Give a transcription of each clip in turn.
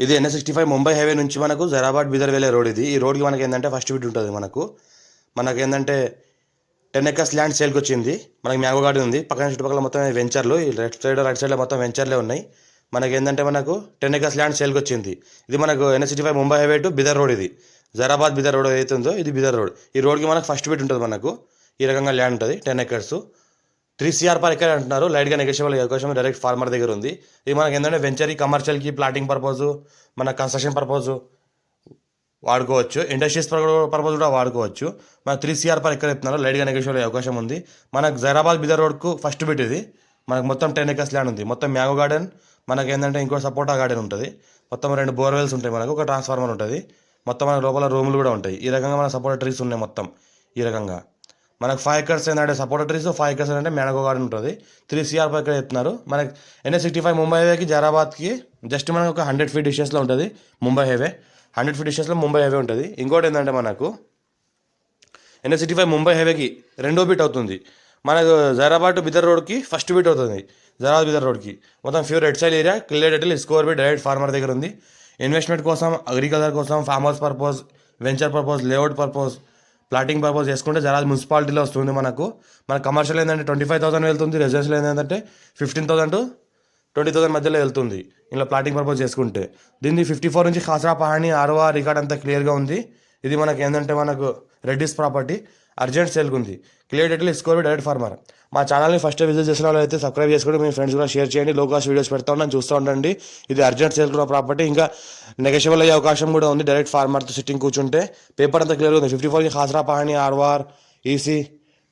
ఇది NH65 Mumbai highway నుంచి మనకు జైరాబాద్ బీదర్ వెళ్ళే రోడ్ ఇది. ఈ రోడ్కి మనకి ఏంటంటే ఫస్ట్ బిట్ ఉంటుంది మనకేంటంటే 10 ఎకర్స్ ల్యాండ్ సేల్కి వచ్చింది. మనకి మ్యాంగో గార్డెన్ ఉంది. పక్కన చుట్టుపక్కల మొత్తం వెంచర్లు, ఈ రైట్ సైడ్లో మొత్తం వెంచర్లే ఉన్నాయి. మనకు 10 ఎకర్స్ ల్యాండ్ సేల్కి వచ్చింది. ఇది మనకు NH65 Mumbai highway to Bidar road. ఇది జైరాబాద్ బీదర్ రోడ్ ఏదైతే ఉందో ఇది బీదర్ రోడ్. ఈ రోడ్కి మనకు ఫస్ట్ బిట్ ఉంటుంది. మనకు ఈ రకంగా ల్యాండ్ ఉంటుంది 10 ఎకర్స్ 3 CR పర్ ఎకర్ అంటున్నారు. లైట్గా నెగోషియబుల్ అవకాశం డైరెక్ట్ ఫార్మర్ దగ్గర ఉంది. ఇది మనకి ఏంటంటే వెంచరీ, కమర్షియల్కి, ప్లాటింగ్ పర్పస్, మన కన్స్ట్రక్షన్ పర్పస్ వాడుకోవచ్చు. ఇండస్ట్రీస్ పర్పస్ కూడా వాడుకోవచ్చు. మన 3 CR పర్ ఎకర్ చెప్తున్నారు. లైట్గా నెగోషియబుల్ అవకాశం ఉంది. మనకు జైరాబాద్ బీదర్ రోడ్కు ఫస్ట్ బిట్ ఇది. మనకు మొత్తం 10 ఎకర్స్ ల్యాండ్ ఉంది. మొత్తం మ్యాంగో గార్డెన్, మనకి ఏంటంటే ఇంకో సపోటా గార్డెన్ ఉంటుంది. మొత్తం 2 బోర్వెల్స్ ఉంటాయి. మనకు ఒక ట్రాన్స్ఫార్మర్ ఉంటుంది. మొత్తం మన లోపల రూములు కూడా ఉంటాయి. ఈ రకంగా మన సపోటా ట్రీస్ ఉన్నాయి మొత్తం. ఈ రకంగా మనకు 5 ఎకర్స్ ఏంటంటే సపోటా ట్రీస్, 5 ఎకర్స్ ఏంటంటే మ్యాంగో గార్డెన్ ఉంటుంది. 3 CR పర్ ఎకర్ చెప్తున్నారు. మనకి NH65 ముంబై హైవేకి జైరాబాద్కి జస్ట్ మనకు ఒక 100 feet డిస్టెన్స్లో ఉంటుంది ముంబై హైవే. 100 feet డిస్టెన్స్లో ముంబై హైవే ఉంటుంది. ఇంకోటి ఏంటంటే మనకు NH65 ముంబై హైవేకి రెండో బిట్ అవుతుంది. మనకు జైరాబాద్ టు బీదర్ రోడ్కి ఫస్ట్ బిట్ అవుతుంది. జైరాబాద్ బీదర్ రోడ్కి మొత్తం pure red side area, clear title, score bit direct farmer దగ్గర ఉంది. ఇన్వెస్ట్మెంట్ కోసం, అగ్రికల్చర్ కోసం, farm house purpose, venture purpose, layout purpose, plotting purpose చేసుకుంటే జైరాబాద్ మున్సిపాలిటీలో వస్తుంది. మన కమర్షియల్ ఏంటంటే 25,000 వెళ్తుంది. రెసిడెన్షియల్ ఏంటంటే 15,000 to 20,000 మధ్యలో వెళ్తుంది. ఇలా ప్లాటింగ్ పర్పస్ చేసుకుంటే దీన్ని 54 నుంచి ఖాసరా పహాణి ఆర్ఓ రికార్డ్ అంతా క్లియర్గా ఉంది. ఇది మనకి ఏంటంటే మనకు రెడ్డిస్ ప్రాపర్టీ అర్జెంట్ సేల్కి ఉంది. Clear detail score direct farmer. మా ఛానల్ని ఫస్ట్ విజిట్ చేసిన వాళ్ళు అయితే సబ్స్క్రైబ్ చేసుకుంటే మీ ఫ్రెండ్స్ కూడా షేర్ చేయండి. లో కాస్ట్ వీడియోస్ పెడతా ఉన్నాను, చూస్తూ ఉండండి. ఇది అర్జెంట్ సేల్ కూడా ప్రాపర్టీ. ఇంకా నెగోషియబుల్ అయ్యే అవకాశం కూడా ఉంది. డైరెక్ట్ ఫార్మర్తో సిట్టింగ్ కూర్చుంటే పేపర్ అంతా క్లియర్గా ఉంది. 54కి ఖాసరా పహాణి ఆర్ఓఆర్, ఈసీ,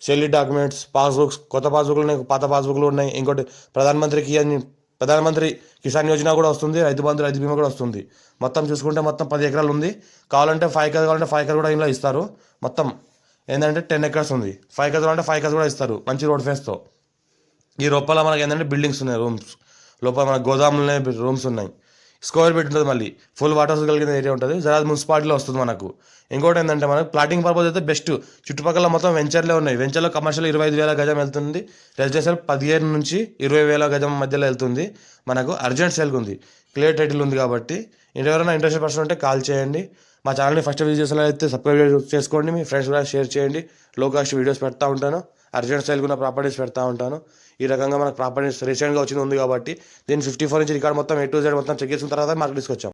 సెల్లి డాక్యుమెంట్స్, పాస్బుక్స్, కొత్త పాస్బుక్లు ఉన్నాయి, పాత పాస్బుక్లు ఉన్నాయి. ఇంకోటి ప్రధానమంత్రి కిసాన్ యోజన కూడా వస్తుంది. రైతు బంధు, రైతు బీమా కూడా వస్తుంది. మొత్తం చూసుకుంటే మొత్తం 10 ఎకరాలు ఉంది. కావాలంటే 5 ఎకర్స్ కావాలంటే 5 ఎకర్ కూడా ఇంట్లో ఇస్తారు. మొత్తం ఏంటంటే 10 ఎకర్స్ ఉంది. 5 ఎకర్స్ అంటే 5 ఎకర్స్ కూడా ఇస్తారు మంచి రోడ్ ఫేస్తో. ఈ లోపల మనకి ఏంటంటే బిల్డింగ్స్ ఉన్నాయి, రూమ్స్ లోపల మన గోదాములు రూమ్స్ ఉన్నాయి. స్క్వేర్ ఫీట్ ఉంటుంది. మళ్ళీ ఫుల్ వాటర్ కలిగిన ఏరియా ఉంటుంది. జైరాబాద్ మున్సిపాలిటీలో వస్తుంది మనకు. ఇంకోటి ఏంటంటే మనకు ప్లాటింగ్ పర్పస్ అయితే బెస్ట్. చుట్టుపక్కల మొత్తం వెంచర్లే ఉన్నాయి. వెంచర్లో కమర్షియల్ 25,000 గజం వెళ్తుంది. రెసిడెన్షియల్ 15 నుంచి 20,000 గజం మధ్యలో వెళ్తుంది. మనకు అర్జెంట్ సేల్కి ఉంది. క్లియర్ టైటిల్ ఉంది కాబట్టి ఎవరైనా ఇంట్రెస్ట్ పర్సన్ ఉంటే కాల్ చేయండి. మా ఛానల్ని ఫస్ట్ విజిట్ చేసిన అయితే సబ్స్క్రైబ్ చేసుకోండి. మీ ఫ్రెండ్స్ కూడా షేర్ చేయండి. లో కాస్ట్ వీడియోస్ పెడతా ఉంటాను. అర్జెంట్ సేల్కి ఉన్న ప్రాపర్టీస్ పెడతా ఉంటాను. ఈ రకంగా మనకు ప్రాపర్టీస్ రీసెంట్గా వచ్చింది కాబట్టి దీన్ని 54 నుంచి రికార్డ్ మొత్తం A to Z మొత్తం చెక్ చేసిన తర్వాత మార్కెట్ తీసుకొచ్చాం.